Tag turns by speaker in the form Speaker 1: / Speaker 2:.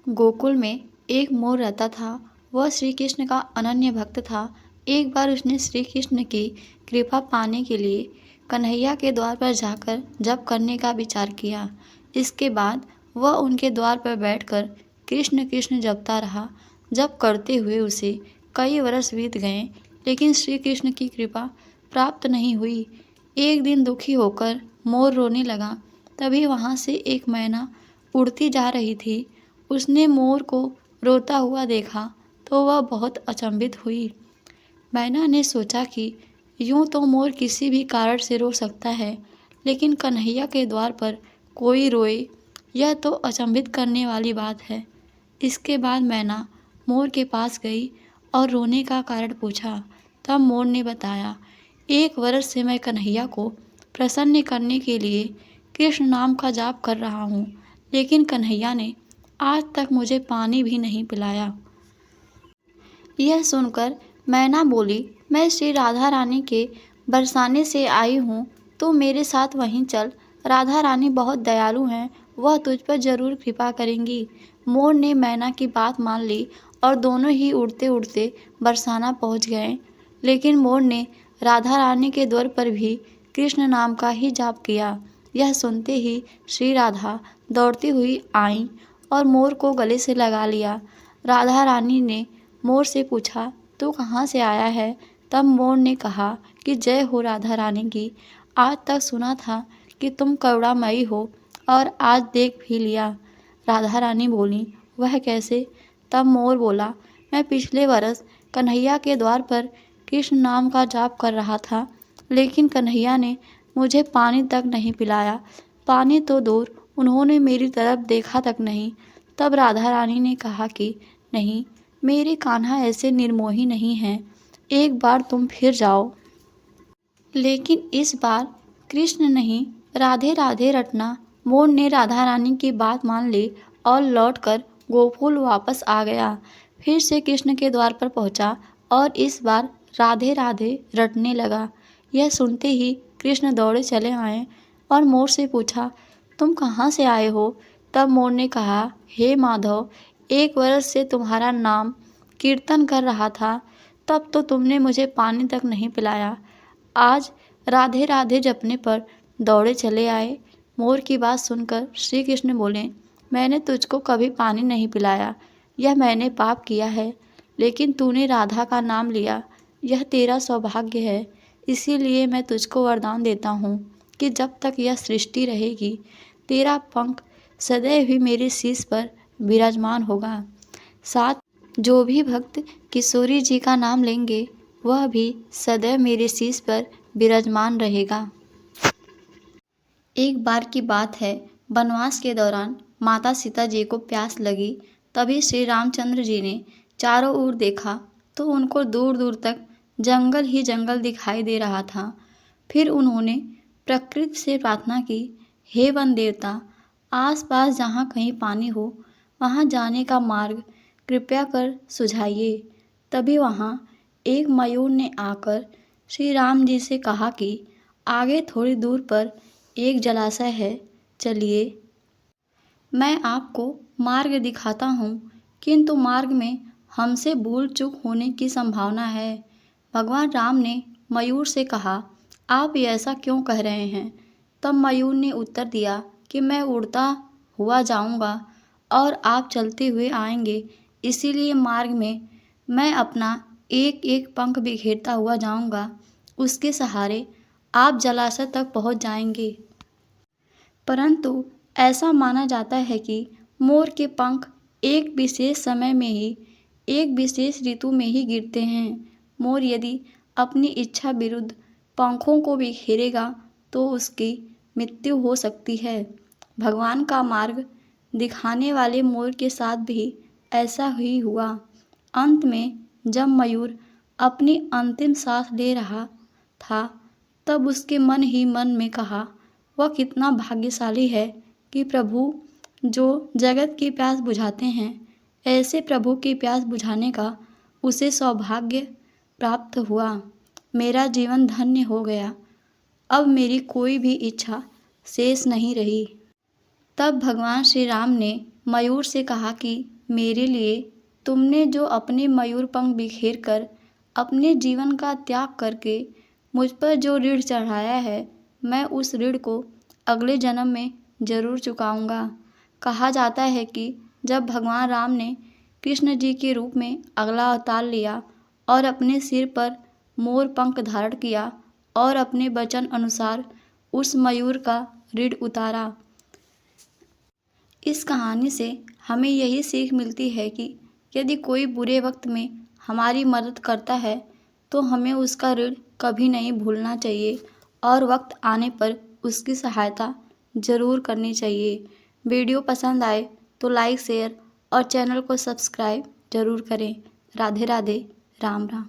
Speaker 1: गोकुल में एक मोर रहता था। वह श्री कृष्ण का अनन्य भक्त था। एक बार उसने श्री कृष्ण की कृपा पाने के लिए कन्हैया के द्वार पर जाकर जप करने का विचार किया। इसके बाद वह उनके द्वार पर बैठकर कृष्ण कृष्ण जपता रहा। जप करते हुए उसे कई वर्ष बीत गए, लेकिन श्री कृष्ण की कृपा प्राप्त नहीं हुई। एक दिन दुखी होकर मोर रोने लगा। तभी वहाँ से एक मैना उड़ती जा रही थी। उसने मोर को रोता हुआ देखा तो वह बहुत अचंभित हुई। मैना ने सोचा कि यूं तो मोर किसी भी कारण से रो सकता है, लेकिन कन्हैया के द्वार पर कोई रोए, यह तो अचंभित करने वाली बात है। इसके बाद मैना मोर के पास गई और रोने का कारण पूछा। तब मोर ने बताया, एक वर्ष से मैं कन्हैया को प्रसन्न करने के लिए कृष्ण नाम का जाप कर रहा हूँ, लेकिन कन्हैया ने आज तक मुझे पानी भी नहीं पिलाया। यह सुनकर मैना बोली, मैं श्री राधा रानी के बरसाने से आई हूँ, तो मेरे साथ वहीं चल। राधा रानी बहुत दयालु हैं, वह तुझ पर जरूर कृपा करेंगी। मोर ने मैना की बात मान ली और दोनों ही उड़ते उड़ते बरसाना पहुँच गए। लेकिन मोर ने राधा रानी के द्वार पर भी कृष्ण नाम का ही जाप किया। यह सुनते ही श्री राधा दौड़ती हुई आईं और मोर को गले से लगा लिया। राधा रानी ने मोर से पूछा, तू कहाँ से आया है? तब मोर ने कहा कि जय हो राधा रानी की, आज तक सुना था कि तुम करुणामयी हो और आज देख भी लिया। राधा रानी बोली, वह कैसे? तब मोर बोला, मैं पिछले वर्ष कन्हैया के द्वार पर कृष्ण नाम का जाप कर रहा था, लेकिन कन्हैया ने मुझे पानी तक नहीं पिलाया। पानी तो दूर, उन्होंने मेरी तरफ देखा तक नहीं। तब राधा रानी ने कहा कि नहीं, मेरे कान्हा ऐसे निर्मोही नहीं हैं, एक बार तुम फिर जाओ। लेकिन इस बार कृष्ण नहीं, राधे राधे रटना। मोर ने राधा रानी की बात मान ली और लौटकर गोकुल वापस आ गया। फिर से कृष्ण के द्वार पर पहुंचा और इस बार राधे राधे रटने लगा। यह सुनते ही कृष्ण दौड़े चले आए और मोर से पूछा, तुम कहाँ से आए हो? तब मोर ने कहा, हे माधव, एक वर्ष से तुम्हारा नाम कीर्तन कर रहा था, तब तो तुमने मुझे पानी तक नहीं पिलाया। आज राधे राधे जपने पर दौड़े चले आए। मोर की बात सुनकर श्री कृष्ण बोले, मैंने तुझको कभी पानी नहीं पिलाया, यह मैंने पाप किया है। लेकिन तूने राधा का नाम लिया, यह तेरा सौभाग्य है। इसीलिए मैं तुझको वरदान देता हूँ कि जब तक यह सृष्टि रहेगी, तेरा पंख सदैव ही मेरे शीश पर विराजमान होगा। साथ जो भी भक्त किशोरी जी का नाम लेंगे, वह भी सदैव मेरे शीश पर विराजमान रहेगा। एक बार की बात है, वनवास के दौरान माता सीता जी को प्यास लगी। तभी श्री रामचंद्र जी ने चारों ओर देखा तो उनको दूर दूर तक जंगल ही जंगल दिखाई दे रहा था। फिर उन्होंने प्रकृति से प्रार्थना की, हे वन देवता, आसपास जहाँ कहीं पानी हो, वहाँ जाने का मार्ग कृपया कर सुझाइए। तभी वहाँ एक मयूर ने आकर श्री राम जी से कहा कि आगे थोड़ी दूर पर एक जलाशय है, चलिए मैं आपको मार्ग दिखाता हूँ, किंतु मार्ग में हमसे भूल चूक होने की संभावना है। भगवान राम ने मयूर से कहा, आप ऐसा क्यों कह रहे हैं? तब मयूर ने उत्तर दिया कि मैं उड़ता हुआ जाऊंगा और आप चलते हुए आएंगे, इसीलिए मार्ग में मैं अपना एक एक पंख बिखेरता हुआ जाऊंगा, उसके सहारे आप जलाशय तक पहुंच जाएंगे। परंतु ऐसा माना जाता है कि मोर के पंख एक विशेष समय में ही, एक विशेष ऋतु में ही गिरते हैं। मोर यदि अपनी इच्छा विरुद्ध पंखों को बिखेरेगा तो उसकी मृत्यु हो सकती है। भगवान का मार्ग दिखाने वाले मोर के साथ भी ऐसा ही हुआ। अंत में जब मयूर अपनी अंतिम सांस ले रहा था, तब उसके मन ही मन में कहा, वह कितना भाग्यशाली है कि प्रभु जो जगत की प्यास बुझाते हैं, ऐसे प्रभु की प्यास बुझाने का उसे सौभाग्य प्राप्त हुआ। मेरा जीवन धन्य हो गया, अब मेरी कोई भी इच्छा शेष नहीं रही। तब भगवान श्री राम ने मयूर से कहा कि मेरे लिए तुमने जो अपने मयूर पंख बिखेर कर अपने जीवन का त्याग करके मुझ पर जो ऋण चढ़ाया है, मैं उस ऋण को अगले जन्म में ज़रूर चुकाऊंगा। कहा जाता है कि जब भगवान राम ने कृष्ण जी के रूप में अगला अवतार लिया और अपने सिर पर मोर पंख धारण किया और अपने वचन अनुसार उस मयूर का ऋण उतारा। इस कहानी से हमें यही सीख मिलती है कि यदि कोई बुरे वक्त में हमारी मदद करता है तो हमें उसका ऋण कभी नहीं भूलना चाहिए और वक्त आने पर उसकी सहायता ज़रूर करनी चाहिए। वीडियो पसंद आए तो लाइक शेयर और चैनल को सब्सक्राइब ज़रूर करें। राधे राधे, राम राम।